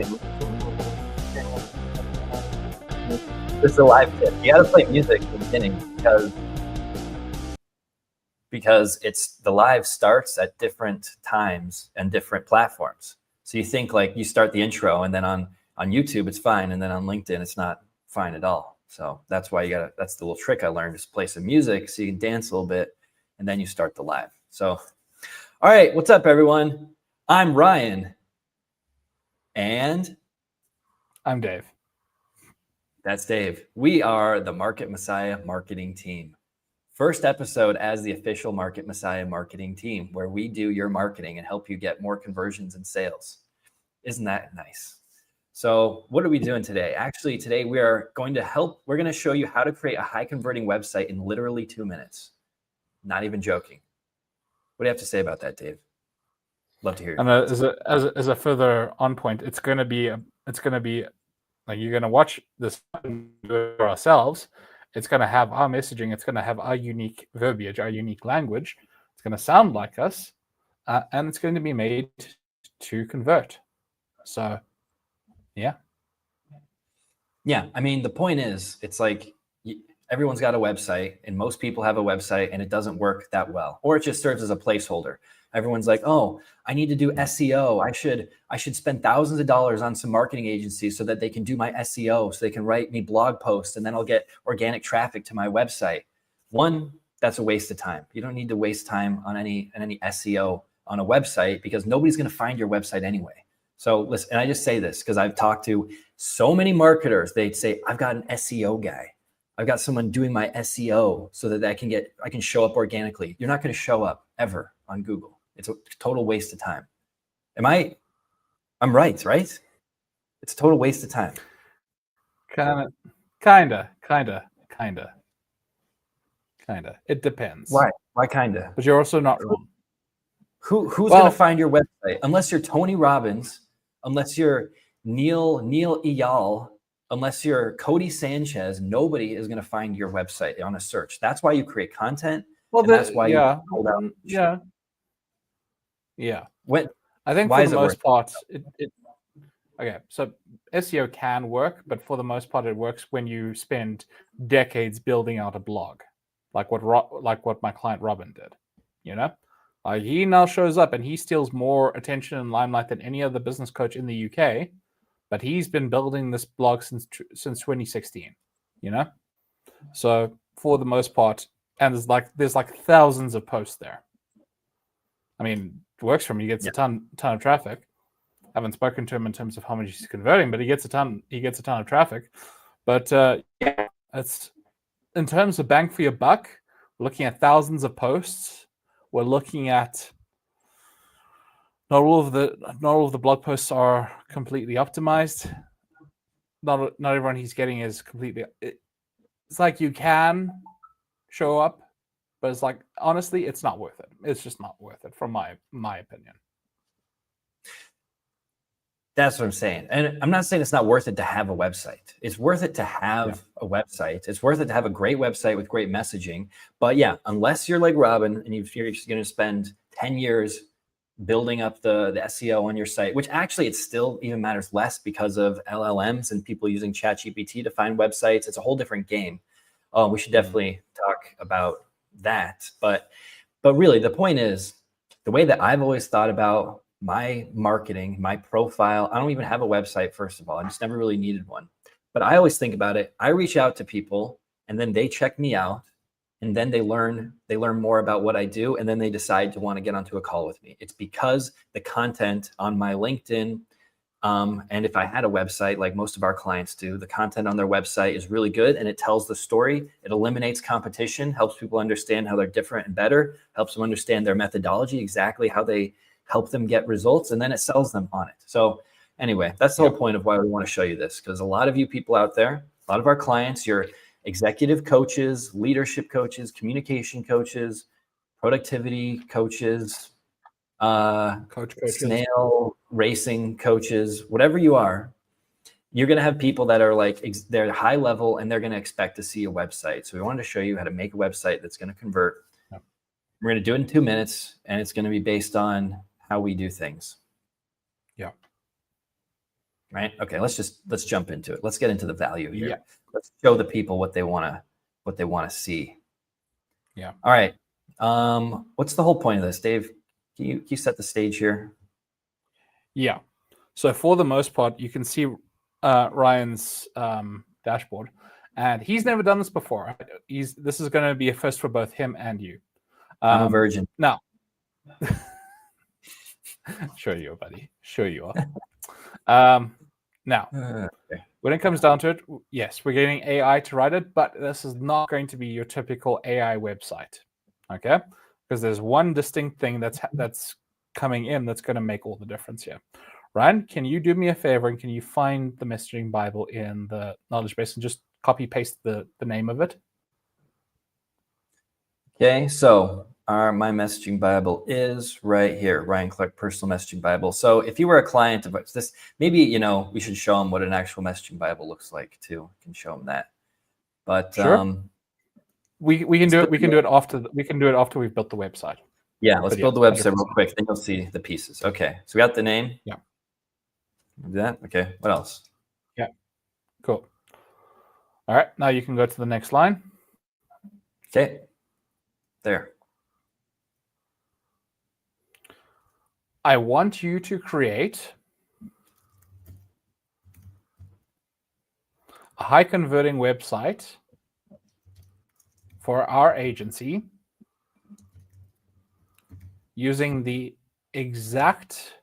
thing. This is a live tip. You got to play music in the beginning because it's the live starts at different times and different platforms. So you think like you start the intro and then on YouTube it's fine, and then on LinkedIn it's not fine at all. So that's why that's the little trick I learned, is play some music so you can dance a little bit and then you start the live. So, all right, what's up everyone? I'm Ryan. And I'm Dave. That's Dave. We are the Market Messiah marketing team. First episode as the official Market Messiah marketing team, where we do your marketing and help you get more conversions and sales. Isn't that nice? So what are we doing today? Actually, today we're going to show you how to create a high converting website in literally 2 minutes. Not even joking. What do you have to say about that, Dave? Love to hear. And as a further on point, it's going to be like, you're going to watch this for ourselves. It's going to have our messaging. It's going to have our unique verbiage, our unique language. It's going to sound like us, and it's going to be made to convert. So, yeah. Yeah, I mean, the point is, it's like everyone's got a website, and most people have a website, and it doesn't work that well, or it just serves as a placeholder. Everyone's like, oh, I need to do SEO. I should spend thousands of dollars on some marketing agencies so that they can do my SEO, so they can write me blog posts, and then I'll get organic traffic to my website. One, that's a waste of time. You don't need to waste time on any SEO on a website, because nobody's going to find your website anyway. So listen, and I just say this because I've talked to so many marketers. They'd say, I've got an SEO guy. I've got someone doing my SEO so that I can show up organically. You're not going to show up ever on Google. It's a total waste of time. I'm right? It's a total waste of time. Kinda. It depends. Why kinda? But you're also not wrong. Who's going to find your website? Unless you're Tony Robbins, unless you're Neil Eyal, unless you're Cody Sanchez, nobody is going to find your website on a search. That's why you create content. Well, that's why you hold out. Yeah. I think for the most part, okay. So SEO can work, but for the most part, it works when you spend decades building out a blog, like what my client Robin did. You know, he now shows up and he steals more attention and limelight than any other business coach in the UK. But he's been building this blog since 2016. You know, so for the most part, and there's like thousands of posts there. I mean, it works for him. He gets a ton of traffic. I haven't spoken to him in terms of how much he's converting, but he gets a ton of traffic. But it's in terms of bang for your buck. We're looking at thousands of posts. We're looking at not all of the blog posts are completely optimized. Not everyone he's getting is completely. It's like you can show up, but it's like, honestly, it's not worth it. It's just not worth it, from my opinion. That's what I'm saying. And I'm not saying it's not worth it to have a website. It's worth it to have a website. It's worth it to have a great website with great messaging. But yeah, unless you're like Robin and you're just going to spend 10 years building up the SEO on your site, which actually it still even matters less because of LLMs and people using ChatGPT to find websites. It's a whole different game. We should definitely talk about that. But really, the point is, the way that I've always thought about my marketing, my profile, I don't even have a website, first of all. I just never really needed one. But I always think about it. I reach out to people and then they check me out, and then they learn more about what I do, and then they decide to want to get onto a call with me. It's because the content on my LinkedIn, and if I had a website like most of our clients do, the content on their website is really good and it tells the story. It eliminates competition, helps people understand how they're different and better, helps them understand their methodology, exactly how they help them get results, and then it sells them on it. So anyway, that's the whole point of why we want to show you this, because a lot of you people out there, a lot of our clients, you're executive coaches, leadership coaches, communication coaches, productivity coaches, snail racing coaches, whatever you are, you're going to have people that are like, they're high level and they're going to expect to see a website. So we wanted to show you how to make a website that's going to convert. We're going to do it in 2 minutes, and it's going to be based on how we do things. Yeah. right? Okay, let's jump into it. Let's get into the value here. Yeah. Let's show the people what they want to see. Yeah. All right. What's the whole point of this, Dave? Can you set the stage here? Yeah. So for the most part, you can see Ryan's dashboard, and he's never done this before. This is going to be a first for both him and you. I'm a virgin. Now, sure you are, buddy. Sure you are. Now, Okay. when it comes down to it, yes, we're getting AI to write it, but this is not going to be your typical AI website, okay? Because there's one distinct thing that's coming in that's going to make all the difference here. Ryan, can you do me a favor and can you find the messaging Bible in the knowledge base and just copy paste the name of it? Okay, so my messaging Bible is right here, Ryan Clark Personal Messaging Bible. So if you were a client of this, maybe we should show them what an actual messaging Bible looks like too. We can show them that. But sure. We can do it. We can do it after we've built the website. Yeah, let's build the website 100%. Real quick. Then you'll see the pieces. Okay, so we got the name. Yeah. Do that. Okay. What else? Yeah. Cool. All right. Now you can go to the next line. Okay. There. I want you to create a high converting website for our agency using the exact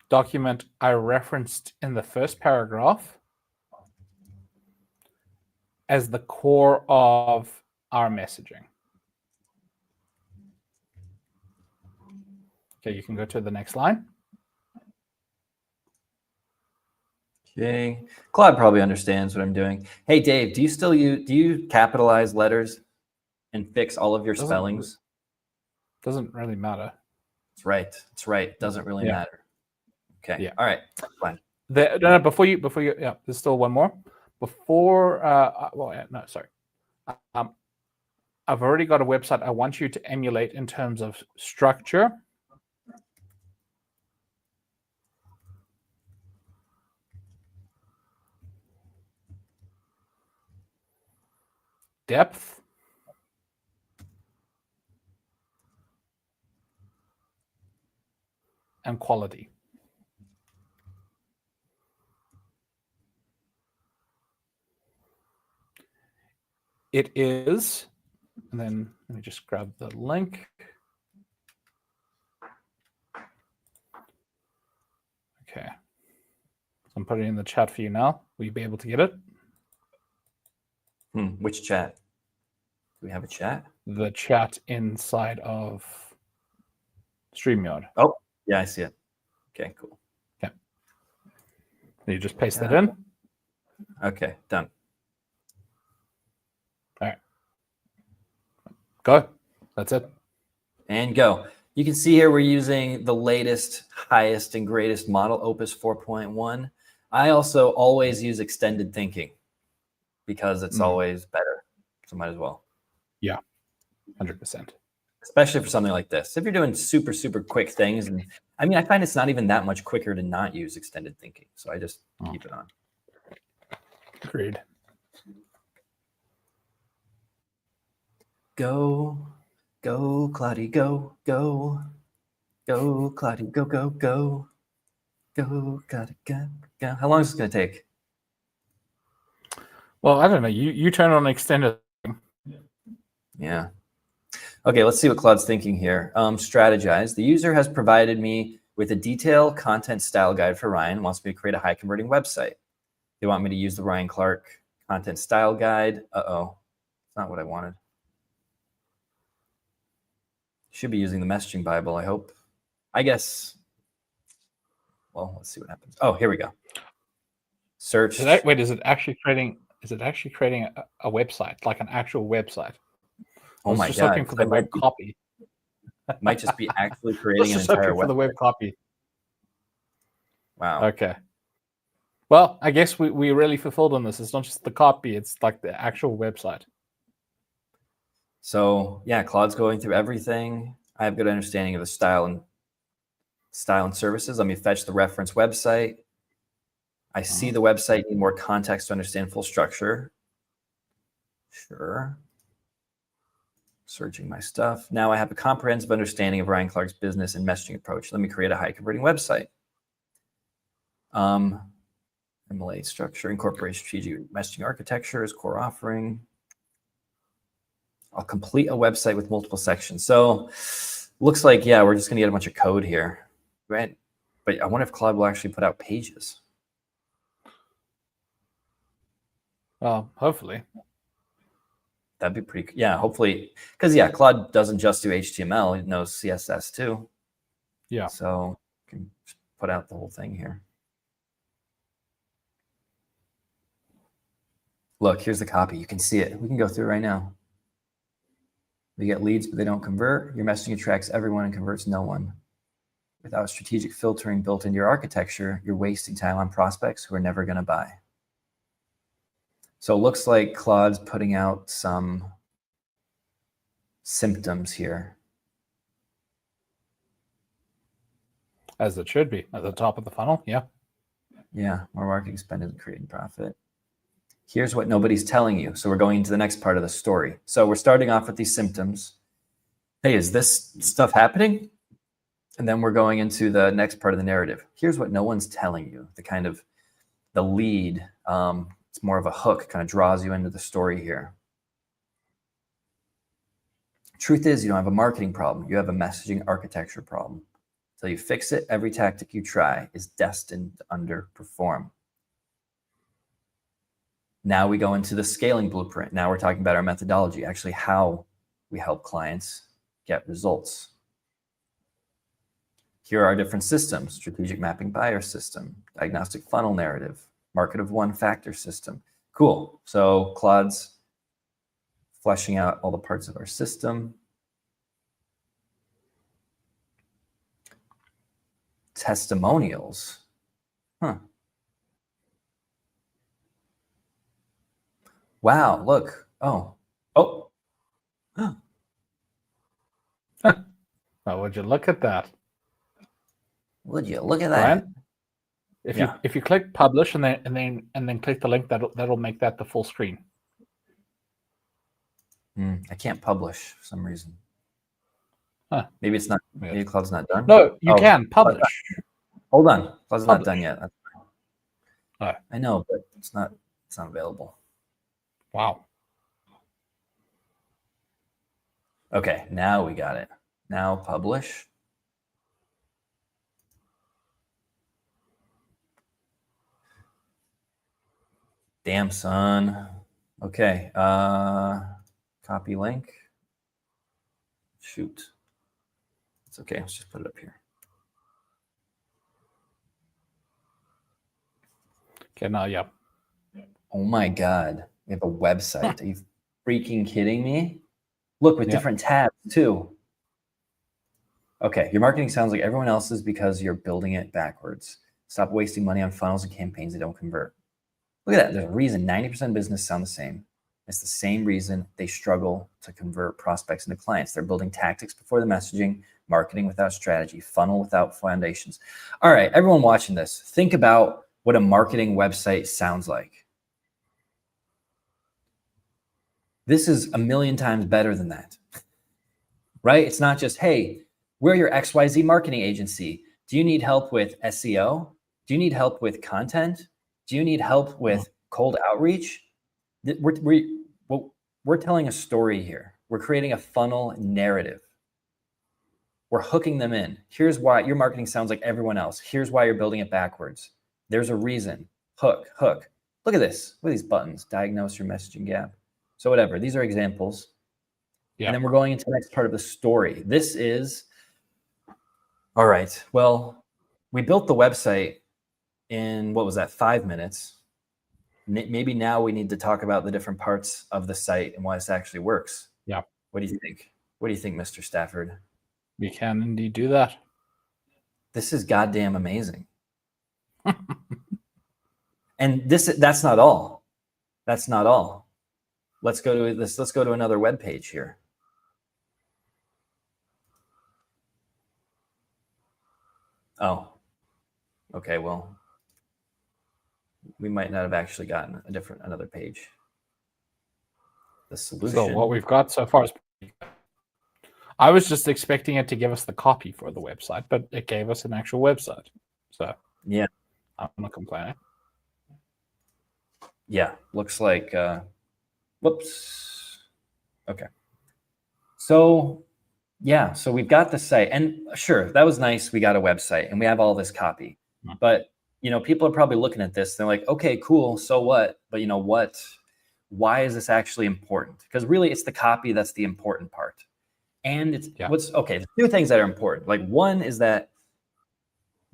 document I referenced in the first paragraph as the core of our messaging. Okay, you can go to the next line. Okay, Claude probably understands what I'm doing. Hey, Dave, do you capitalize letters and fix all of your spellings? Doesn't really matter. That's right. That's right. Doesn't really matter. Okay. Yeah. All right. Fine. Before you, yeah, there's still one more. Before, no, sorry. I've already got a website I want you to emulate in terms of structure. Depth. And quality. It is, and then let me just grab the link. Okay. So I'm putting it in the chat for you now. Will you be able to get it? Which chat? Do we have a chat? The chat inside of StreamYard. Oh, yeah, I see it. Okay, cool. Okay. You just paste that in. Okay, done. All right. Go. That's it. And go. You can see here we're using the latest, highest, and greatest model, Opus 4.1. I also always use extended thinking because it's always better. So might as well. Yeah, 100%. Especially for something like this. If you're doing super, super quick things, and I mean, I find it's not even that much quicker to not use extended thinking. So I just keep it on. Agreed. Go, go, Claudia, go, go, go, Claudia, go, go, go, go, Claudia, go, go. How long is this going to take? Well, I don't know. You turn on extended. Yeah. Okay, let's see what Claude's thinking here. Strategize. The user has provided me with a detailed content style guide for Ryan, wants me to create a high converting website. They want me to use the Ryan Clark content style guide. Uh-oh, it's not what I wanted. Should be using the messaging Bible, I hope. I guess. Well, let's see what happens. Oh, here we go. Search. Wait, is it actually creating a website, like an actual website? Oh my just God. looking for the web copy. Might just be actually creating an just entire looking for the web copy. Wow. Okay. Well, I guess we really fulfilled on this. It's not just the copy, it's like the actual website. So yeah, Claude's going through everything. I have good understanding of the style and services. Let me fetch the reference website. I see the website, need more context to understand full structure. Sure. Searching my stuff. Now I have a comprehensive understanding of Ryan Clark's business and messaging approach. Let me create a high converting website. MLA structure, incorporate strategic messaging architecture as core offering. I'll complete a website with multiple sections. So looks like, yeah, we're just gonna get a bunch of code here, right? But I wonder if Claude will actually put out pages. Well, hopefully. That'd be pretty, yeah, hopefully, because yeah, Claude doesn't just do HTML, it knows CSS too. Yeah. So you can put out the whole thing here. Look, here's the copy. You can see it. We can go through it right now. We get leads, but they don't convert. Your messaging attracts everyone and converts no one. Without strategic filtering built into your architecture, you're wasting time on prospects who are never going to buy. So it looks like Claude's putting out some symptoms here. As it should be, at the top of the funnel. Yeah. Yeah, more marketing spend isn't creating profit. Here's what nobody's telling you. So we're going into the next part of the story. So we're starting off with these symptoms. Hey, is this stuff happening? And then we're going into the next part of the narrative. Here's what no one's telling you. The kind of the lead. It's more of a hook, kind of draws you into the story here. Truth is, you don't have a marketing problem. You have a messaging architecture problem. Until you fix it, every tactic you try is destined to underperform. Now we go into the scaling blueprint. Now we're talking about our methodology, actually how we help clients get results. Here are our different systems: strategic mapping buyer system, diagnostic funnel narrative, market of one factor system. Cool. So Claude's fleshing out all the parts of our system. Testimonials. Huh. Wow, look. Oh. Oh. Oh, would you look at that? Would you look at that? Brian, if you click publish and then click the link, that'll make that the full screen. I can't publish for some reason. Huh. Maybe it's not. Maybe Claude's not done. No, you can publish. Hold on, Claude's not done yet. Oh. I know, but it's not available. Wow. Okay, now we got it. Now publish. Damn, son. Okay, copy link. Shoot. It's okay, let's just put it up here. Okay, now, yeah. Oh my God, we have a website. Are you freaking kidding me? Look, with different tabs too. Okay, your marketing sounds like everyone else's because you're building it backwards. Stop wasting money on funnels and campaigns that don't convert. Look at that. There's a reason 90% of business sound the same. It's the same reason they struggle to convert prospects into clients. They're building tactics before the messaging, marketing without strategy, funnel without foundations. All right, everyone watching this, think about what a marketing website sounds like. This is a million times better than that, right? It's not just, hey, we're your XYZ marketing agency. Do you need help with SEO? Do you need help with content? Do you need help with cold outreach? We're telling a story here. We're creating a funnel narrative. We're hooking them in. Here's why your marketing sounds like everyone else. Here's why you're building it backwards. There's a reason. Hook, hook. Look at this. Look at these buttons. Diagnose your messaging gap. So whatever. These are examples. Yeah. And then we're going into the next part of the story. This is, all right, well, we built the website in, what was that, 5 minutes. Maybe now we need to talk about the different parts of the site and why this actually works. Yeah. What do you think? What do you think, Mr. Stafford? We can indeed do that. This is goddamn amazing. And that's not all. That's not all. Let's go to this. Let's go to another web page here. Oh, okay. Well, we might not have actually gotten another page. The solution. So what we've got so far is I was just expecting it to give us the copy for the website, but it gave us an actual website. So yeah, I'm not complaining. yeah, looks like whoops. Okay. So yeah, so we've got the site, and sure, that was nice. We got a website and we have all this copy. But people are probably looking at this, they're like, okay, cool, so what? But why is this actually important? Because really it's the copy that's the important part. And it's what's okay, the two things that are important. Like one is that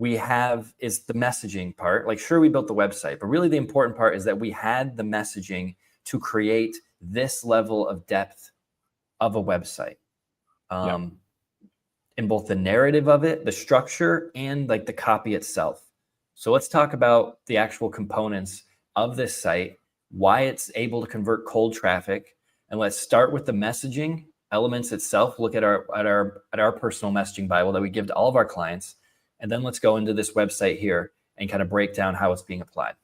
is the messaging part. Like sure, we built the website, but really the important part is that we had the messaging to create this level of depth of a website. In both the narrative of it, the structure, and like the copy itself. So let's talk about the actual components of this site, why it's able to convert cold traffic, and let's start with the messaging elements itself. Look at our personal messaging Bible that we give to all of our clients, and then let's go into this website here and kind of break down how it's being applied.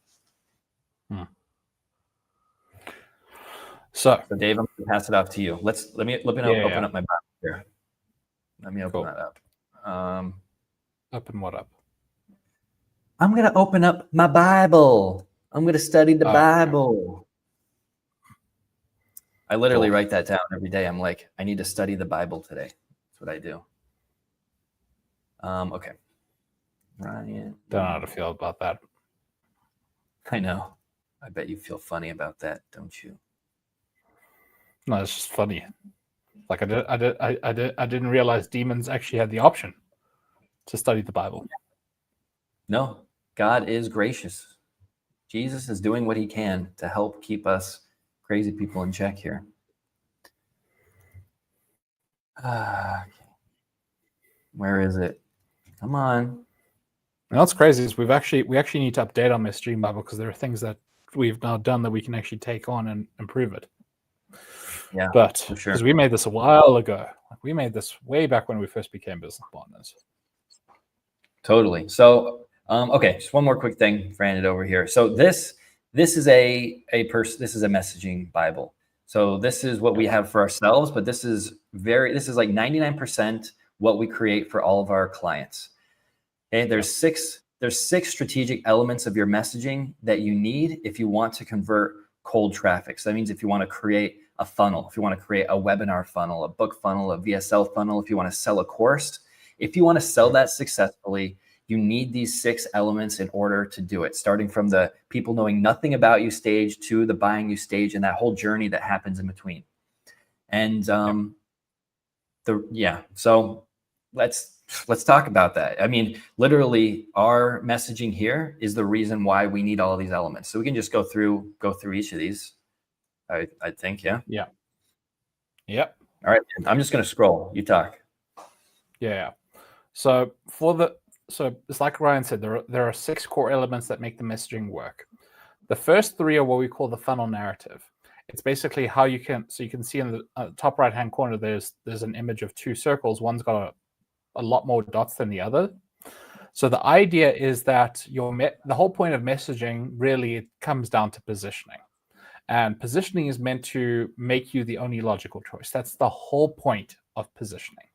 So Dave, I'm going to pass it off to you. Let me open up my Bible here. Let me open that up. Open what up? I'm going to open up my Bible. I'm going to study the Bible. I literally write that down every day. I'm like, I need to study the Bible today. That's what I do. Okay. Ryan. Don't know how to feel about that. I know. I bet you feel funny about that, don't you? No, it's just funny. Like I didn't realize demons actually had the option to study the Bible. No, God is gracious. Jesus is doing what he can to help keep us crazy people in check here. Where is it? Come on. And what's crazy is we actually need to update our messaging Bible because there are things that we've now done that we can actually take on and improve it. Yeah, but for sure. Because we made this a while ago. Like we made this way back when we first became business partners. Totally. So, okay, just one more quick thing before I hand it over here. So this is a messaging Bible. So this is what we have for ourselves, but this is like 99% what we create for all of our clients. Okay, there's six strategic elements of your messaging that you need if you want to convert cold traffic. So that means if you want to create a funnel, if you want to create a webinar funnel, a book funnel, a VSL funnel, if you want to sell a course, if you want to sell that successfully, you need these 6 elements in order to do it, starting from the people knowing nothing about you stage to the buying you stage and that whole journey that happens in between. And so let's talk about that. I mean, literally our messaging here is the reason why we need all of these elements. So we can just go through each of these. I think, yeah. Yeah. Yep. All right. I'm just going to scroll. You talk. Yeah. So it's like Ryan said, there are 6 core elements that make the messaging work. The first 3 are what we call the funnel narrative. It's basically how you can see in the top right hand corner there's an image of 2 circles. One's got a lot more dots than the other. So the idea is that the whole point of messaging really it comes down to positioning. And positioning is meant to make you the only logical choice. That's the whole point of positioning.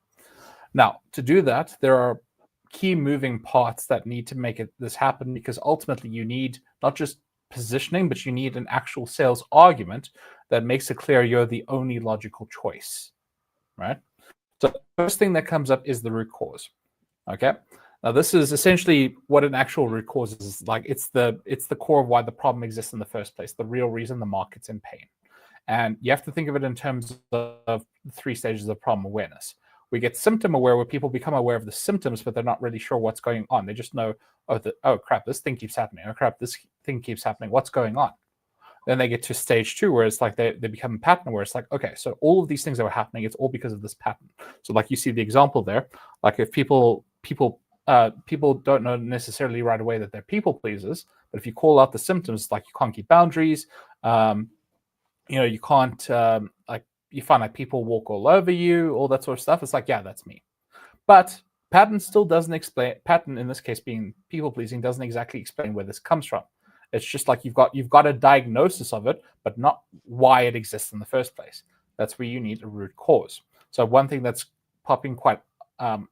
Now, to do that, there are key moving parts that need to make this happen because ultimately you need not just positioning, but you need an actual sales argument that makes it clear you're the only logical choice, right? So the first thing that comes up is the root cause, okay? Now, this is essentially what an actual root cause is. Like it's the core of why the problem exists in the first place, the real reason the market's in pain. And you have to think of it in terms of 3 stages of problem awareness. We get symptom aware where people become aware of the symptoms, but they're not really sure what's going on. They just know, oh crap, this thing keeps happening. Oh crap, this thing keeps happening. What's going on? Then they get to stage 2 where it's like they become pattern where it's like, okay, so all of these things that were happening, it's all because of this pattern. So like you see the example there, like if people don't know necessarily right away that they're people pleasers, but if you call out the symptoms, like you can't keep boundaries, you can't you find like people walk all over you, all that sort of stuff. It's like, yeah, that's me. But pattern still doesn't explain. Pattern in this case being people pleasing doesn't exactly explain where this comes from. It's just like you've got a diagnosis of it, but not why it exists in the first place. That's where you need a root cause. So one thing that's popping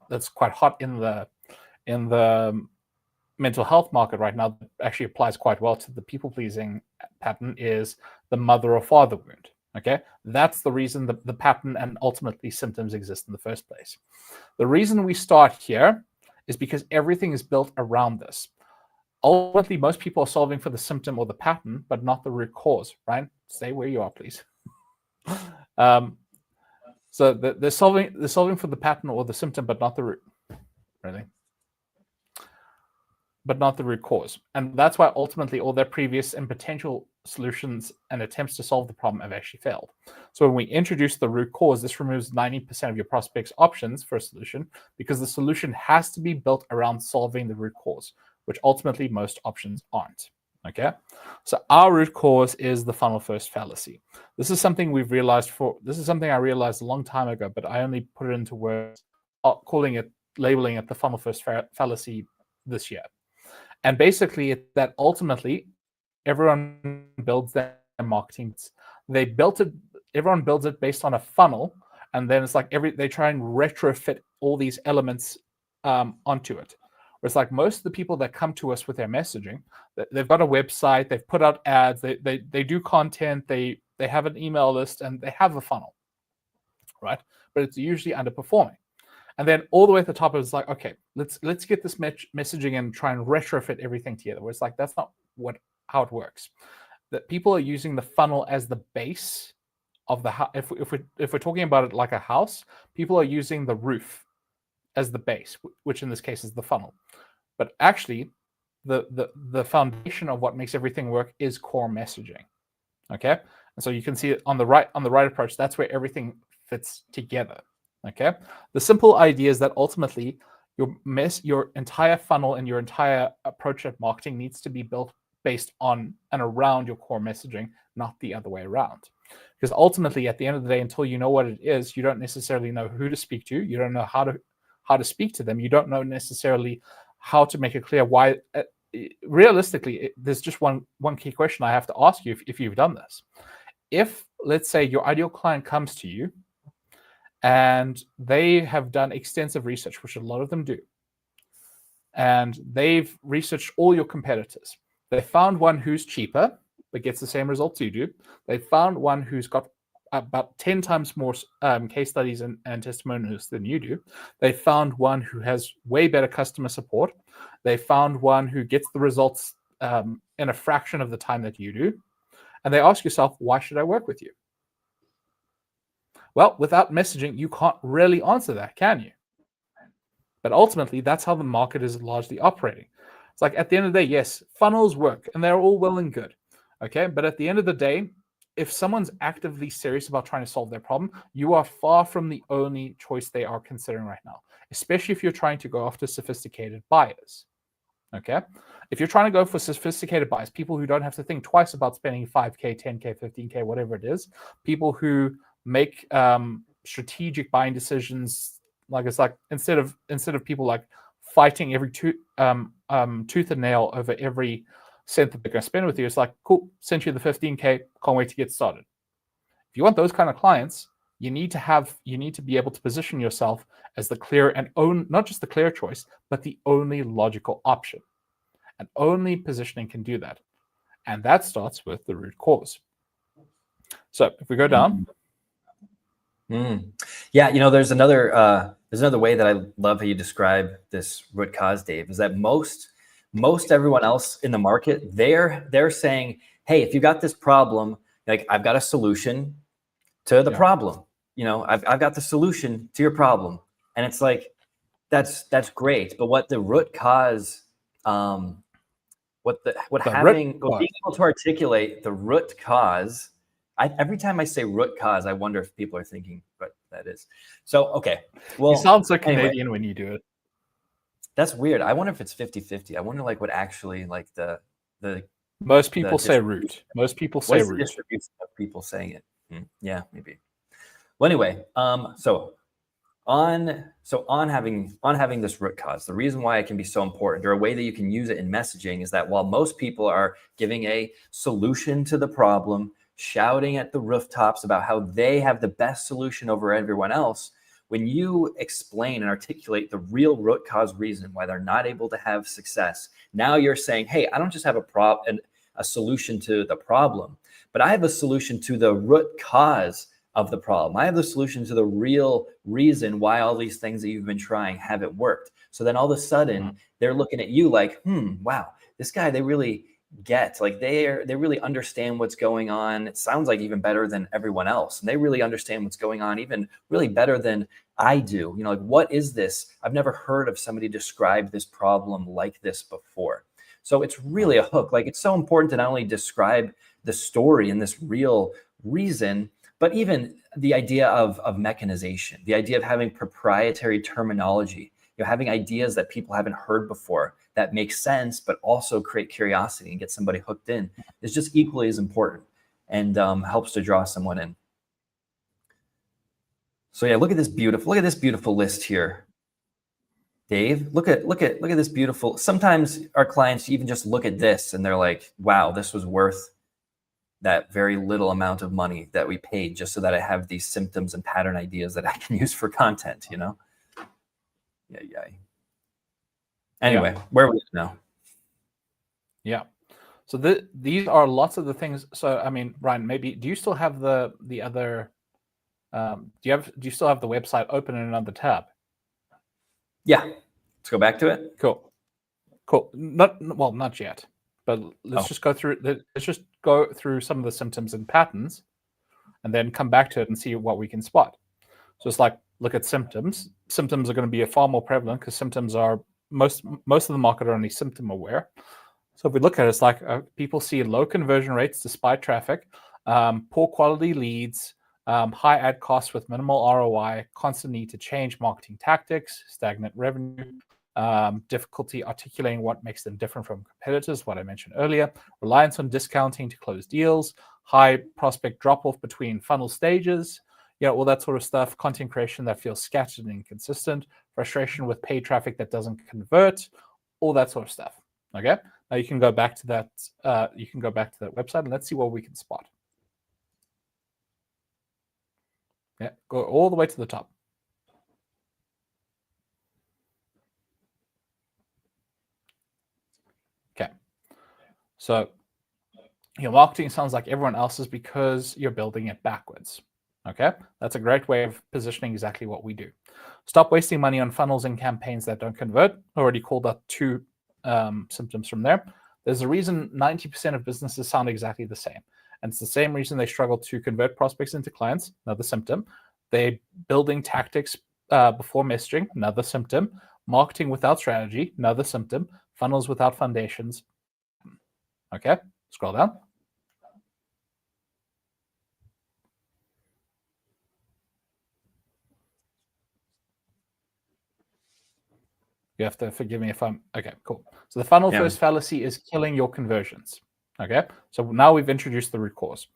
that's quite hot in the mental health market right now that actually applies quite well to the people pleasing pattern is the mother or father wound. Okay, that's the reason the pattern and ultimately symptoms exist in the first place. The reason we start here is because everything is built around this. Ultimately, most people are solving for the symptom or the pattern, but not the root cause. Right? Stay where you are, please. So they're solving for the pattern or the symptom, but not the root. Really. But not the root cause. And that's why ultimately all their previous and potential solutions and attempts to solve the problem have actually failed. So when we introduce the root cause, this removes 90% of your prospects' options for a solution because the solution has to be built around solving the root cause, which ultimately most options aren't. Okay, so our root cause is the funnel first fallacy. This is something I realized a long time ago, but I only put it into words, labeling it the funnel first fallacy this year. And basically, it's that ultimately everyone builds their marketing. Everyone builds it based on a funnel, and then it's like they try and retrofit all these elements onto it. Where it's like most of the people that come to us with their messaging, they've got a website, they've put out ads, they do content, they have an email list, and they have a funnel, right? But it's usually underperforming. And then all the way at the top, it's like, okay, let's get this messaging and try and retrofit everything together. Where it's like that's not how it works. That people are using the funnel as the base of the house. If we're talking about it like a house, people are using the roof as the base, which in this case is the funnel. But actually, the foundation of what makes everything work is core messaging. Okay, and so you can see it on the right approach. That's where everything fits together. Okay, the simple idea is that ultimately your entire funnel and your entire approach at marketing needs to be built based on and around your core messaging, not the other way around. Because ultimately, at the end of the day, until you know what it is, you don't necessarily know who to speak to. You don't know how to speak to them. You don't know necessarily how to make it clear why. Realistically, there's just one key question I have to ask you if you've done this. If, let's say, your ideal client comes to you and they have done extensive research, which a lot of them do, and they've researched all your competitors. They found one who's cheaper but gets the same results you do. They found one who's got about 10 times more case studies and testimonials than you do. They found one who has way better customer support. They found one who gets the results in a fraction of the time that you do. And they ask yourself, why should I work with you? Well, without messaging, you can't really answer that, can you? But ultimately, that's how the market is largely operating. It's like at the end of the day, yes, funnels work and they're all well and good. Okay. But at the end of the day, if someone's actively serious about trying to solve their problem, you are far from the only choice they are considering right now, especially if you're trying to go after sophisticated buyers. Okay. If you're trying to go for sophisticated buyers, people who don't have to think twice about spending 5K, 10K, 15K, whatever it is, people who make strategic buying decisions, like it's like instead of people like fighting every tooth and nail over every cent that they're going to spend with you, it's like, cool, sent you the 15K, can't wait to get started. If you want those kind of clients, you need to be able to position yourself as the clear and not just the clear choice, but the only logical option. And only positioning can do that. And that starts with the root cause. So if we go down. Yeah, there's another way that I love how you describe this root cause, Dave, is that most everyone else in the market, they're saying, hey, if you got this problem, like I've got a solution to the problem. I've got the solution to your problem. And it's like, that's great. But what the root cause, being able to articulate the root cause, every time I say root cause, I wonder if people are thinking what that is. So, okay. Well, you sound so Canadian when you do it. That's weird. I wonder if it's 50-50. I wonder what actually the most people say root. Most people say root. Distribution of people saying it. Yeah, maybe. Well, anyway, so on having this root cause, the reason why it can be so important, or a way that you can use it in messaging, is that while most people are giving a solution to the problem, shouting at the rooftops about how they have the best solution over everyone else, when you explain and articulate the real root cause reason why they're not able to have success, now you're saying, hey, I don't just have a solution to the problem, but I have a solution to the root cause of the problem. I have the solution to the real reason why all these things that you've been trying haven't worked. So then all of a sudden they're looking at you like, wow, this guy, they really get, like, they really understand what's going on. It sounds like even better than everyone else. And they really understand what's going on, even really better than I do. Like, what is this? I've never heard of somebody describe this problem like this before. So it's really a hook. Like, it's so important to not only describe the story and this real reason, but even the idea of mechanization, the idea of having proprietary terminology, having ideas that people haven't heard before that make sense, but also create curiosity and get somebody hooked in, is just equally as important, and helps to draw someone in. So yeah, look at this beautiful list here. Dave, look at this beautiful. Sometimes our clients even just look at this and they're like, wow, this was worth that very little amount of money that we paid just so that I have these symptoms and pattern ideas that I can use for content, Yeah. Anyway, where are we now? Yeah. So these are lots of the things. So, I mean, Ryan, maybe, do you still have the other, do you still have the website open in another tab? Yeah. Let's go back to it. Cool. Not yet. But let's just go through some of the symptoms and patterns, and then come back to it and see what we can spot. So it's like, look at symptoms. Symptoms are going to be far more prevalent because symptoms are most of the market are only symptom aware. So if we look at it, it's like people see low conversion rates despite traffic, poor quality leads, high ad costs with minimal ROI, constant need to change marketing tactics, stagnant revenue, difficulty articulating what makes them different from competitors, what I mentioned earlier, reliance on discounting to close deals, high prospect drop-off between funnel stages, all that sort of stuff, content creation that feels scattered and inconsistent, frustration with paid traffic that doesn't convert, all that sort of stuff. Okay, now you can go back to that. Website and let's see what we can spot. Yeah, go all the way to the top. Okay, so your marketing sounds like everyone else's because you're building it backwards. Okay, that's a great way of positioning exactly what we do. Stop wasting money on funnels and campaigns that don't convert. Already called out two symptoms from there. There's a reason 90% of businesses sound exactly the same. And it's the same reason they struggle to convert prospects into clients, another symptom. They're building tactics before messaging, another symptom. Marketing without strategy, another symptom. Funnels without foundations. Okay, scroll down. You have to forgive me if I'm okay. Cool. So the funnel first fallacy is killing your conversions. Okay. So now we've introduced the root cause.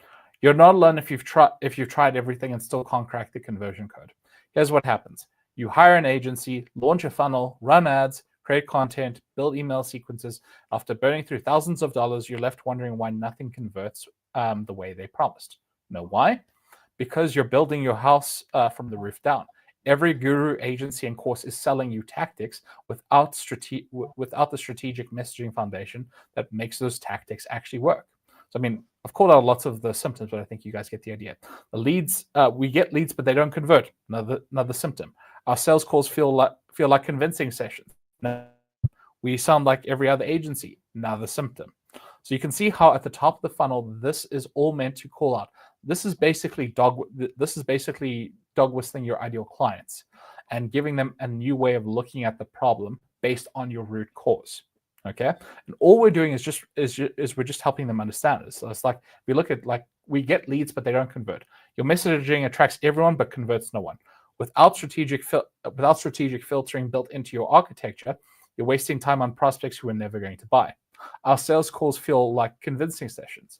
You're not alone if you've tried everything and still can't crack the conversion code. Here's what happens: you hire an agency, launch a funnel, run ads, create content, build email sequences. After burning through thousands of dollars, you're left wondering why nothing converts the way they promised. Know why? Because you're building your house from the roof down. Every guru, agency, and course is selling you tactics without the strategic messaging foundation that makes those tactics actually work. So, I mean, I've called out lots of the symptoms, but I think you guys get the idea. The leads, we get leads, but they don't convert. Another symptom. Our sales calls feel like convincing sessions. We sound like every other agency. Another symptom. So you can see how at the top of the funnel, this is all meant to call out. This is basically dog whistling your ideal clients and giving them a new way of looking at the problem based on your root cause. Okay, and all we're doing is we're just helping them understand it. So it's like we look at, like, we get leads, but they don't convert. Your messaging attracts everyone, but converts no one. Without strategic filtering built into your architecture, you're wasting time on prospects who are never going to buy. Our sales calls feel like convincing sessions.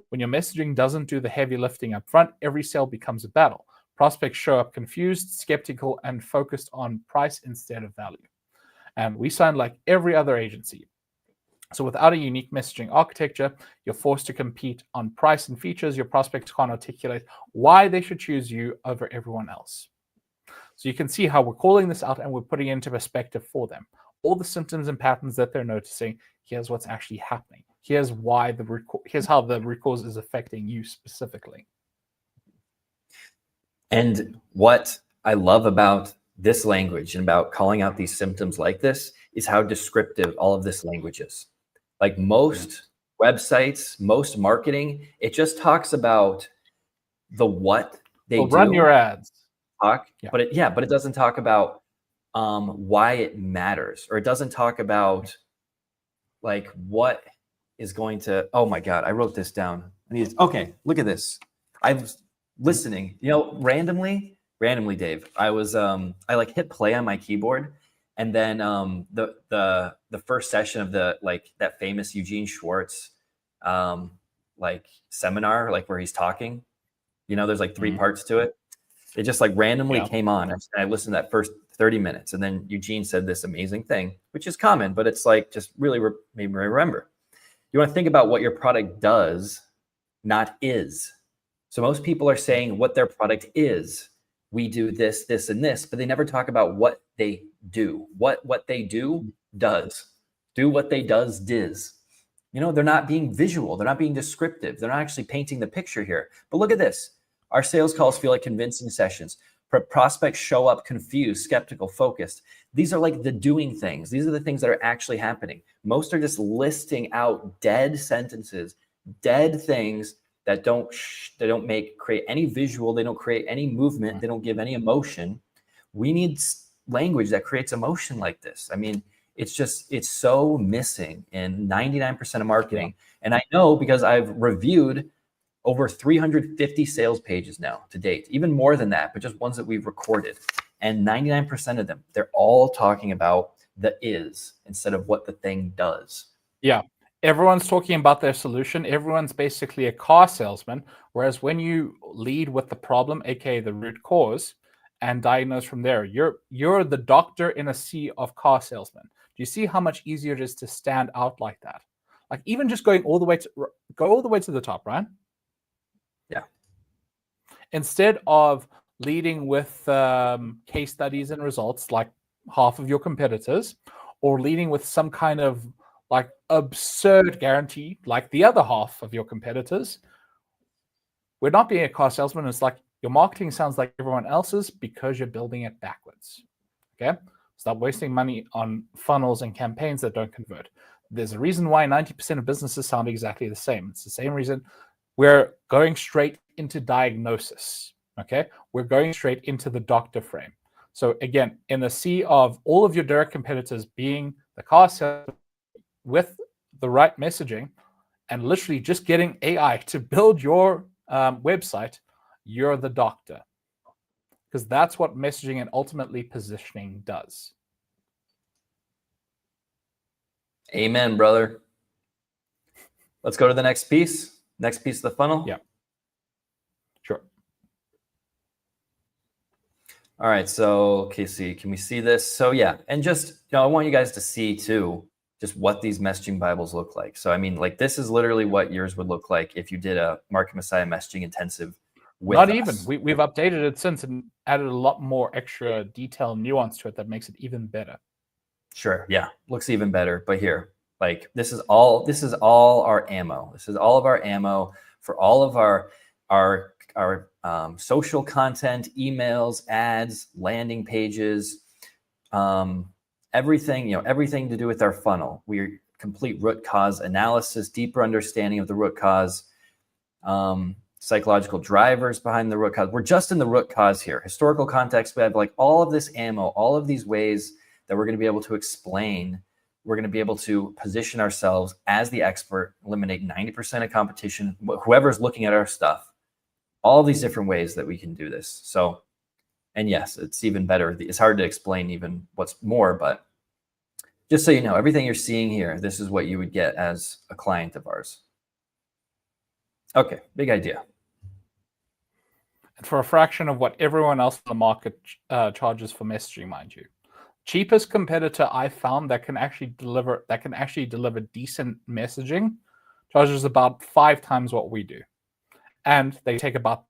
When your messaging doesn't do the heavy lifting up front, every sale becomes a battle. Prospects show up confused, skeptical, and focused on price instead of value. And we sound like every other agency. So without a unique messaging architecture, you're forced to compete on price and features. Your prospects can't articulate why they should choose you over everyone else. So you can see how we're calling this out and we're putting it into perspective for them. All the symptoms and patterns that they're noticing, here's what's actually happening. Here's how the root cause is affecting you specifically. And what I love about this language and about calling out these symptoms like this is how descriptive all of this language is. Like most websites, most marketing, it just talks about the what they do. Run your ads. But it doesn't talk about why it matters, or it doesn't talk about like what is going to. Oh my God, I wrote this down. Okay, look at this. I was listening. Randomly, Dave. I was I like hit play on my keyboard, and then the first session of that famous Eugene Schwartz seminar, where he's talking. There's like 3 parts to it. It just randomly came on, and I listened to that first 30 minutes, and then Eugene said this amazing thing, which is common, but it's just really made me remember. You want to think about what your product does, not is. So most people are saying what their product is. We do this, this, and this, but they never talk about what they do. What they do does. Do what they does. They're not being visual. They're not being descriptive. They're not actually painting the picture here. But look at this. Our sales calls feel like convincing sessions. Prospects show up confused, skeptical, focused. These are like the doing things. These are the things that are actually happening. Most are just listing out dead sentences, dead things that don't create any visual. They don't create any movement. They don't give any emotion. We need language that creates emotion like this. I mean, it's so missing in 99% of marketing. And I know because I've reviewed over 350 sales pages now to date, even more than that, but just ones that we've recorded. And 99% of them, they're all talking about the is instead of what the thing does. Yeah. Everyone's talking about their solution. Everyone's basically a car salesman. Whereas when you lead with the problem, aka the root cause, and diagnose from there, you're the doctor in a sea of car salesmen. Do you see how much easier it is to stand out like that? Like even just go all the way to the top, right? Yeah. Instead of leading with case studies and results like half of your competitors, or leading with some kind of absurd guarantee like the other half of your competitors, we're not being a car salesman. It's like your marketing sounds like everyone else's because you're building it backwards. Okay? Stop wasting money on funnels and campaigns that don't convert. There's a reason why 90% of businesses sound exactly the same. It's the same reason. We're going straight into diagnosis, okay? We're going straight into the doctor frame. So again, in the sea of all of your direct competitors being the car salesman with the right messaging and literally just getting AI to build your website, you're the doctor. Because that's what messaging and ultimately positioning does. Amen, brother. Let's go to the next piece. Next piece of the funnel. Yeah. Sure. All right. So, Casey, can we see this? So yeah. And just, I want you guys to see too, just what these messaging Bibles look like. So, I mean, this is literally what yours would look like if you did a Market Messiah messaging intensive with Not us. even. We've updated it since and added a lot more extra detail and nuance to it that makes it even better. Sure. Yeah. Looks even better. But here, this is all our ammo. This is all of our ammo for all of our social content, emails, ads, landing pages, everything, everything to do with our funnel. We're complete root cause analysis, deeper understanding of the root cause, psychological drivers behind the root cause. We're just in the root cause here. Historical context. We have all of this ammo, all of these ways that we're going to be able to explain. We're going to be able to position ourselves as the expert, eliminate 90% of competition, whoever's looking at our stuff, all these different ways that we can do this. So, and yes, it's even better. It's hard to explain even what's more, but just so you know, everything you're seeing here, this is what you would get as a client of ours. Okay, big idea. and for a fraction of what everyone else in the market charges for messaging, mind you. Cheapest competitor I found that can actually deliver decent messaging charges about 5 times what we do, and they take about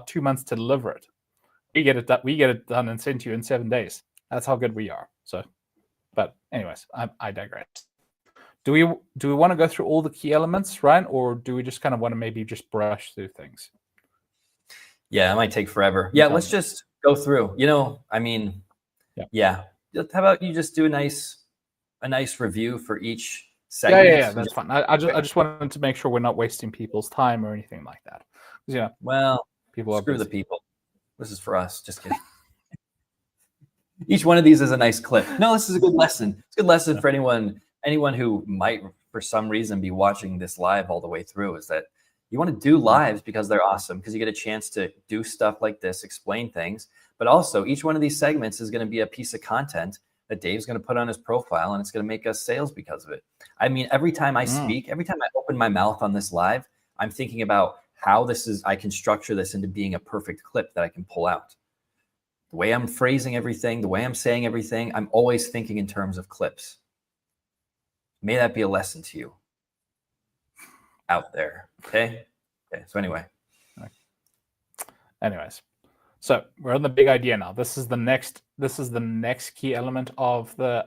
2 months to deliver it. We get it done and sent to you in 7 days. That's how good we are. So, but anyways, I digress. Do we want to go through all the key elements, Ryan, or do we just kind of want to maybe just brush through things? Yeah, it might take forever. Yeah, let's just go through. I mean, yeah. How about you just do a nice review for each segment? Yeah, that's fine. I just wanted to make sure we're not wasting people's time or anything like that. Yeah. Well, people screw the people. This is for us. Just kidding. Each one of these is a nice clip. No, this is a good lesson. It's a good lesson for anyone who might, for some reason, be watching this live all the way through, is that you want to do lives because they're awesome, because you get a chance to do stuff like this, explain things. But also, each one of these segments is going to be a piece of content that Dave's going to put on his profile, and it's going to make us sales because of it. I mean, every time I speak, every time I open my mouth on this live, I'm thinking about how I can structure this into being a perfect clip that I can pull out. The way I'm phrasing everything, the way I'm saying everything, I'm always thinking in terms of clips. May that be a lesson to you out there. Okay. So anyways, so we're on the big idea now. This is the next key element of the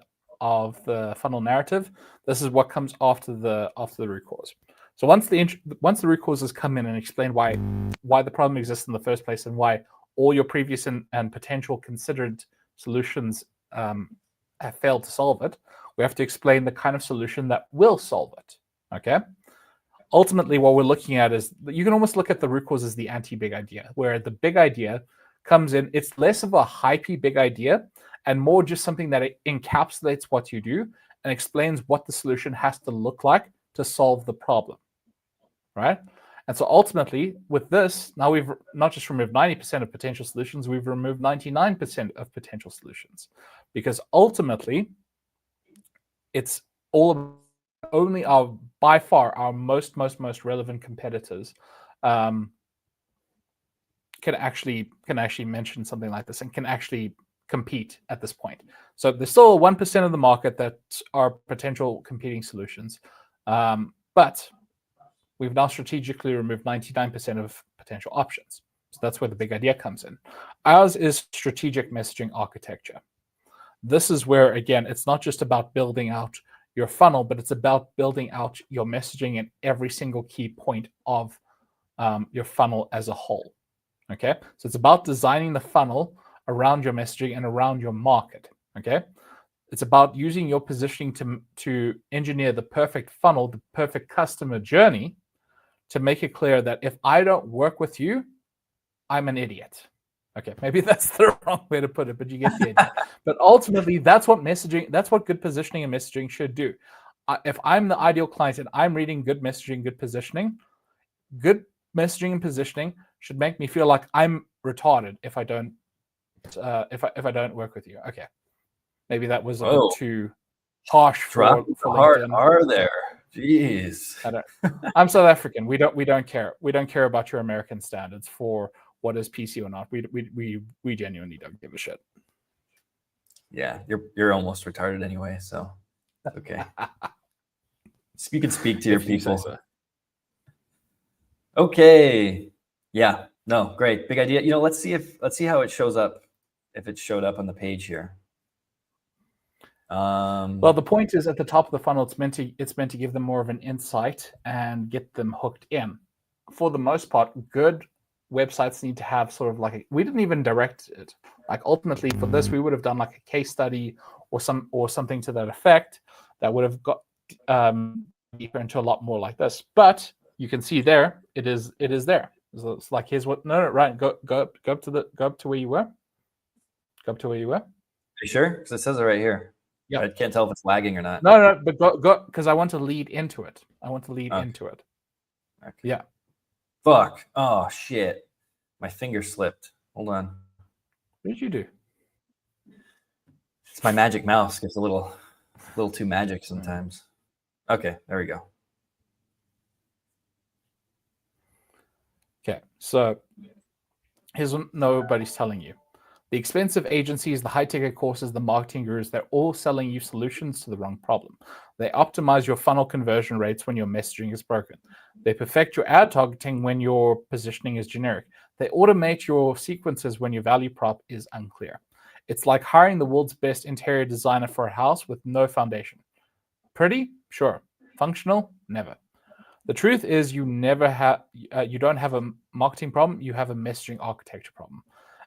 funnel narrative. This is what comes after the root cause. So once the root causes come in and explain why the problem exists in the first place, and why all your previous and potential considered solutions have failed to solve it, we have to explain the kind of solution that will solve it. Okay. Ultimately, what we're looking at is, you can almost look at the root cause as the anti-big idea, where the big idea comes in. It's less of a hypey big idea and more just something that it encapsulates what you do and explains what the solution has to look like to solve the problem, right? And so ultimately, with this, now we've not just removed 90% of potential solutions, we've removed 99% of potential solutions, because ultimately, it's all only by far our most relevant competitors can actually mention something like this and can actually compete at this point. So there's still 1% of the market that are potential competing solutions, but we've now strategically removed 99% of potential options. So that's where the big idea comes in. Ours is strategic messaging architecture. This is where, again, it's not just about building out your funnel, but it's about building out your messaging in every single key point of your funnel as a whole. Okay, so it's about designing the funnel around your messaging and around your market. Okay, it's about using your positioning to engineer the perfect funnel, the perfect customer journey, to make it clear that if I don't work with you, I'm an idiot. Okay, maybe that's the wrong way to put it, but you get the idea. But ultimately, that's what good positioning and messaging should do. If I'm the ideal client and I'm reading good messaging, good messaging and positioning should make me feel like I'm retarded if I don't work with you. Okay, maybe that was a bit too harsh for LinkedIn. Are there? Jeez. I'm South African. We don't care. We don't care about your American standards for what is PC or not. We genuinely don't give a shit. Yeah, you're almost retarded anyway, so okay. You can speak to your people. So. Okay. Yeah. No, great. Big idea. Let's see how it shows up, if it showed up on the page here. Well, the point is, at the top of the funnel, it's meant to give them more of an insight and get them hooked in. For the most part, good websites need to have sort of like we didn't even direct it. Like ultimately for this, we would have done like a case study or something to that effect that would have got deeper into a lot more like this. But you can see there, it is there. So it's like, here's what. No, right. Go up to where you were. Go up to where you were. Are you sure? Because it says it right here. Yeah. I can't tell if it's lagging or not. No, but go because I want to lead into it. Into it. Okay. Yeah. Fuck. Oh shit. My finger slipped. Hold on. What did you do? It's my magic mouse. Gets a little too magic sometimes. Okay, there we go. Okay, so here's what nobody's telling you. The expensive agencies, the high-ticket courses, the marketing gurus, they're all selling you solutions to the wrong problem. They optimize your funnel conversion rates when your messaging is broken. They perfect your ad targeting when your positioning is generic. They automate your sequences when your value prop is unclear. It's like hiring the world's best interior designer for a house with no foundation. Pretty? Sure. Functional? Never. The truth is you don't have a marketing problem, you have a messaging architecture problem.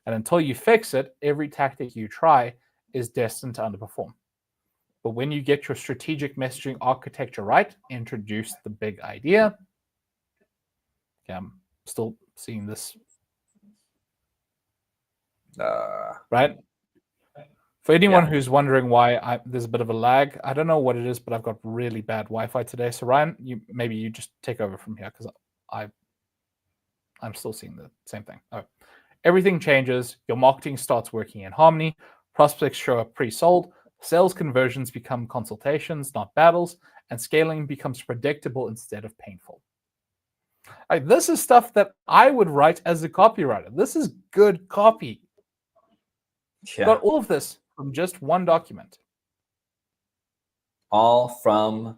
And until you fix it, every tactic you try is destined to underperform. But when you get your strategic messaging architecture right, introduce the big idea. Okay, I'm still seeing this. Right? For anyone who's wondering why there's a bit of a lag, I don't know what it is, but I've got really bad Wi-Fi today. So Ryan, maybe you just take over from here because I'm still seeing the same thing. Oh. Everything changes. Your marketing starts working in harmony. Prospects show up pre-sold. Sales conversions become consultations, not battles. And scaling becomes predictable instead of painful. This is stuff that I would write as a copywriter. This is good copy. Yeah. Got all of this from just one document. All from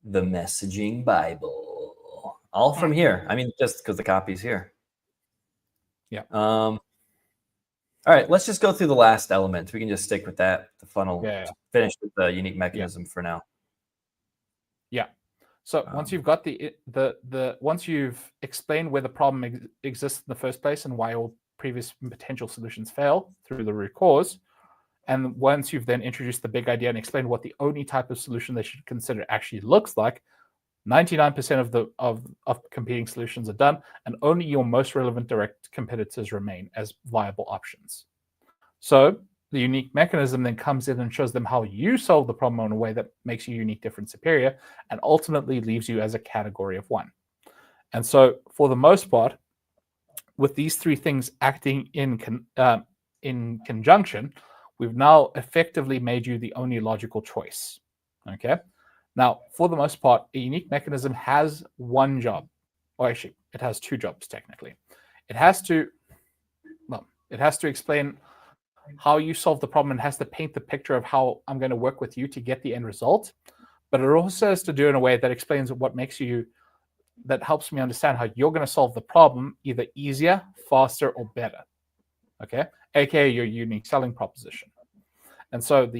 the Messaging Bible. All from here. I mean, just because the copy's here. Yeah. All right, let's just go through the last element. We can just stick with that, the funnel. Finish with the unique mechanism for now. Yeah. So once you've got once you've explained where the problem exists in the first place and why all previous potential solutions fail through the root cause, and once you've then introduced the big idea and explained what the only type of solution they should consider actually looks like, 99% of competing solutions are done, and only your most relevant direct competitors remain as viable options. So the unique mechanism then comes in and shows them how you solve the problem in a way that makes you unique, different, superior, and ultimately leaves you as a category of one. And so for the most part, with these three things acting in conjunction, we've now effectively made you the only logical choice. Okay. Now, for the most part, a unique mechanism has one job, or actually, it has two jobs technically. It has to explain how you solve the problem and has to paint the picture of how I'm going to work with you to get the end result. But it also has to do it in a way that explains what makes you, that helps me understand how you're going to solve the problem either easier, faster, or better. Okay, aka your unique selling proposition. And so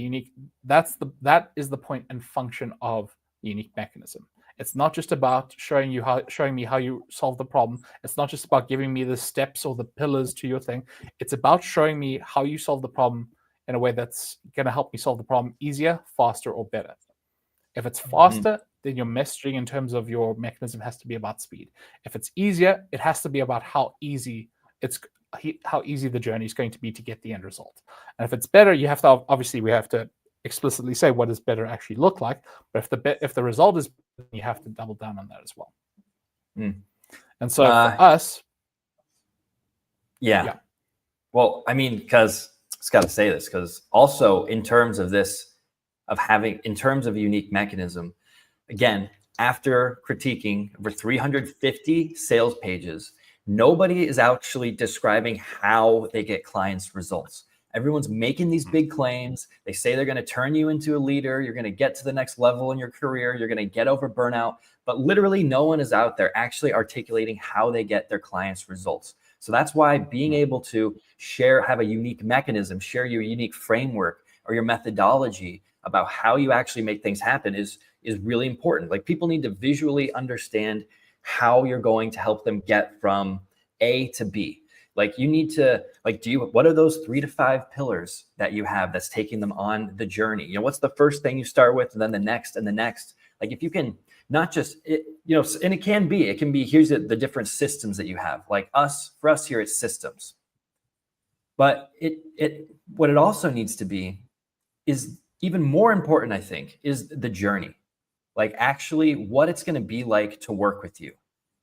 that is the point and function of the unique mechanism. It's not just about showing me how you solve the problem. It's not just about giving me the steps or the pillars to your thing. It's about showing me how you solve the problem in a way that's going to help me solve the problem easier, faster, or better. If it's faster, then your messaging in terms of your mechanism has to be about speed. If it's easier, it has to be about how easy the journey is going to be to get the end result. And if it's better, we have to explicitly say what does better actually look like. But if the result is better, you have to double down on that as well. And so for us, yeah. Well, I mean, because it's got to say this, because also in terms of a unique mechanism, again, after critiquing over 350 sales pages, nobody is actually describing how they get clients' results. Everyone's making these big claims. They say they're going to turn you into a leader. You're going to get to the next level in your career. You're going to get over burnout. But literally no one is out there actually articulating how they get their clients' results. So that's why being able to have a unique mechanism, share your unique framework or your methodology about how you actually make things happen is really important. Like, people need to visually understand how you're going to help them get from A to B. Like, you need to, what are those 3 to 5 pillars that you have that's taking them on the journey? You know, what's the first thing you start with, and then the next and the next? Like, if you can not just, and it can be, here's the different systems that you have. Like for us here, it's systems. But what it also needs to be is even more important, I think, is the journey. Like, actually what it's going to be like to work with you.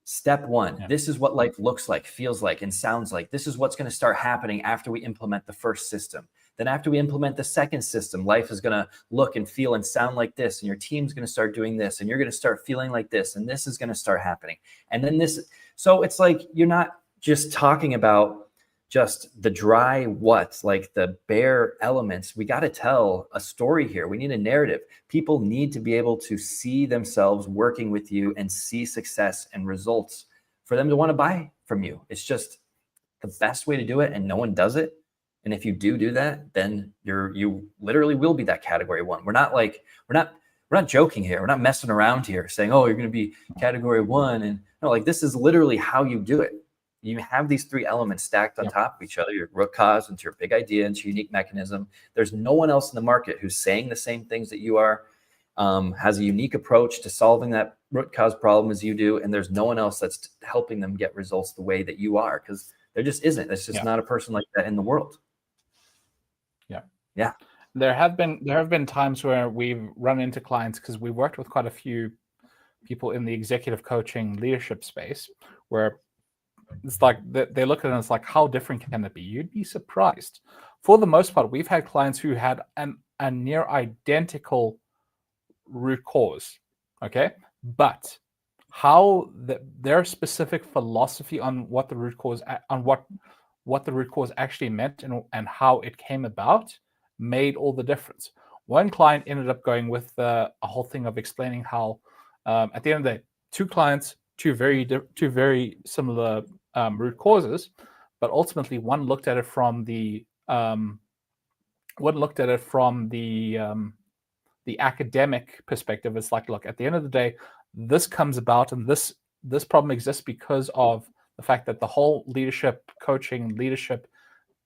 Step one, This is what life looks like, feels like, and sounds like. This is what's going to start happening after we implement the first system. Then after we implement the second system, life is going to look and feel and sound like this, and your team's going to start doing this, and you're going to start feeling like this, and this is going to start happening. And then this, so it's like, you're not just talking about just the dry what, like the bare elements. We got to tell a story here. We need a narrative. People need to be able to see themselves working with you and see success and results for them to want to buy from you. It's just the best way to do it, and no one does it. And if you do that, then you literally will be that category one. We're not joking here. We're not messing around here saying, oh, you're going to be category one. And no, like this is literally how you do it. You have these three elements stacked on top of each other, your root cause into your big idea, into your unique mechanism. There's no one else in the market who's saying the same things that you are, has a unique approach to solving that root cause problem as you do. And there's no one else that's helping them get results the way that you are, because there just isn't. There's just not a person like that in the world. Yeah. There have been times where we've run into clients, because we worked with quite a few people in the executive coaching leadership space, where it's like they look at it and it's like, how different can it be? You'd be surprised. For the most part, we've had clients who had a near identical root cause, okay? But how their specific philosophy on what the root cause, on what the root cause actually meant and how it came about made all the difference. One client ended up going with a whole thing of explaining how, at the end of the day, two clients, two very similar root causes, but ultimately one looked at it from the academic perspective. It's like, look, at the end of the day, this comes about, and this problem exists because of the fact that the whole leadership coaching, leadership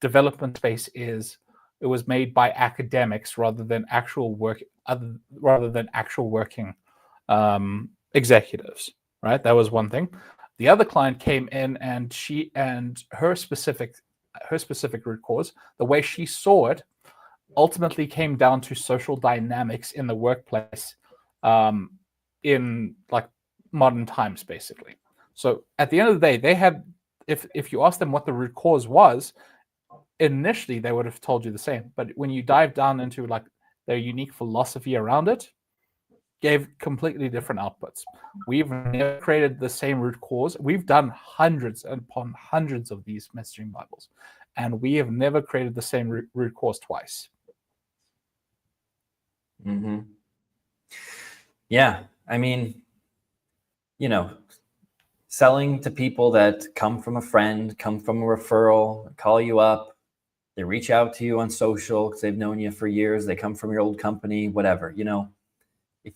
development space it was made by academics rather than actual working executives, right? That was one thing. The other client came in, and her specific root cause, the way she saw it, ultimately came down to social dynamics in the workplace, in like modern times, basically. So at the end of the day, they had, if you ask them what the root cause was, initially they would have told you the same. But when you dive down into like their unique philosophy around it, gave completely different outputs. We've never created the same root cause. We've done hundreds upon hundreds of these messaging Bibles, and we have never created the same root cause twice. Mm-hmm. Yeah. I mean, selling to people that come from a friend, come from a referral, call you up, they reach out to you on social because they've known you for years, they come from your old company, whatever, if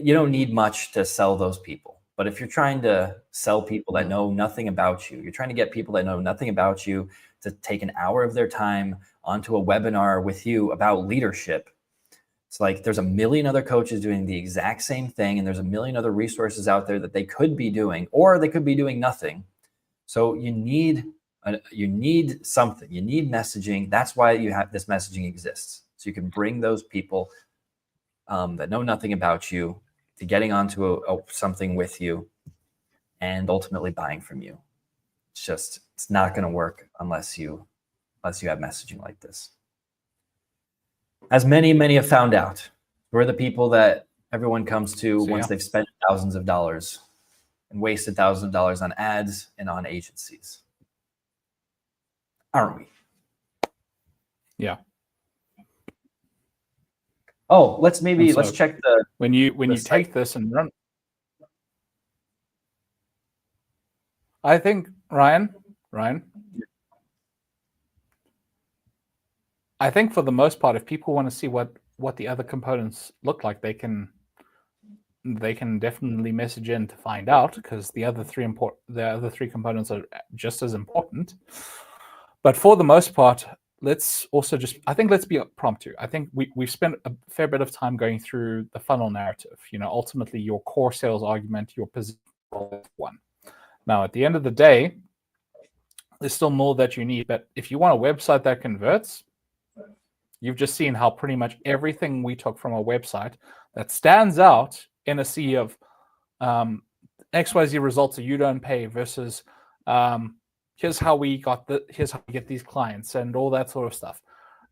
you don't need much to sell those people. But if you're trying to sell people that know nothing about you, you're trying to get people that know nothing about you to take an hour of their time onto a webinar with you about leadership. It's like there's a million other coaches doing the exact same thing, and there's a million other resources out there that they could be doing, or they could be doing nothing. So you need something. You need messaging. That's why you have this messaging exists. So you can bring those people that know nothing about you to getting onto something with you, and ultimately buying from you. It's not going to work unless you have messaging like this. As many have found out, we're the people that everyone comes to once they've spent thousands of dollars and wasted thousands of dollars on ads and on agencies. Aren't we? Yeah. Oh, let's check when you take this and run. I think Ryan, I think for the most part, if people want to see what the other components look like, they can definitely message in to find out, because the other three components are just as important. But for the most part, let's be promptu. I think we've spent a fair bit of time going through the funnel narrative. Ultimately your core sales argument, your position one. Now, at the end of the day, there's still more that you need. But if you want a website that converts, you've just seen how pretty much everything we took from a website that stands out in a sea of XYZ results that you don't pay versus here's how we get these clients and all that sort of stuff.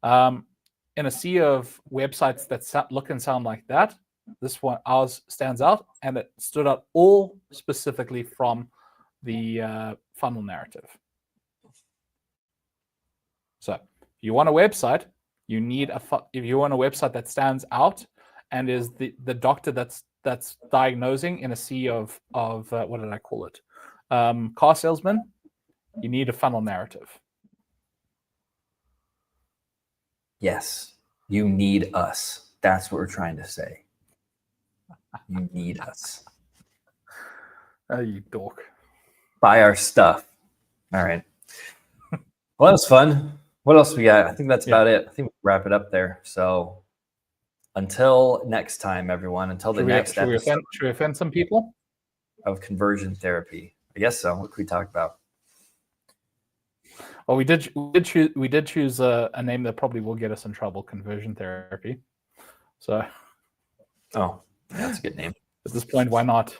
In a sea of websites that look and sound like that, this one, ours, stands out, and it stood out all specifically from the funnel narrative. So if you want a website, you need if you want a website that stands out and is the doctor that's diagnosing in a sea of what did I call it? Car salesman. You need a funnel narrative. Yes, you need us. That's what we're trying to say. You need us. Oh, you dork. Buy our stuff. All right. Well, that was fun. What else we got? I think that's about it. I think we'll wrap it up there. So until next time, everyone, until the next episode. Should we offend some people? Of conversion therapy. I guess so. What could we talk about? Well, we did choose a name that probably will get us in trouble, conversion therapy. So oh, that's a good name. At this point, why not?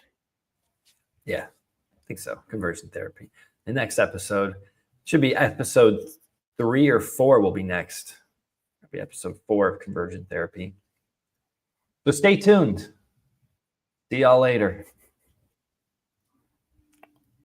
Yeah, I think so. Conversion therapy. The next episode should be episode 3 or 4 will be next. It'll be episode 4 of conversion therapy. So stay tuned. See y'all later.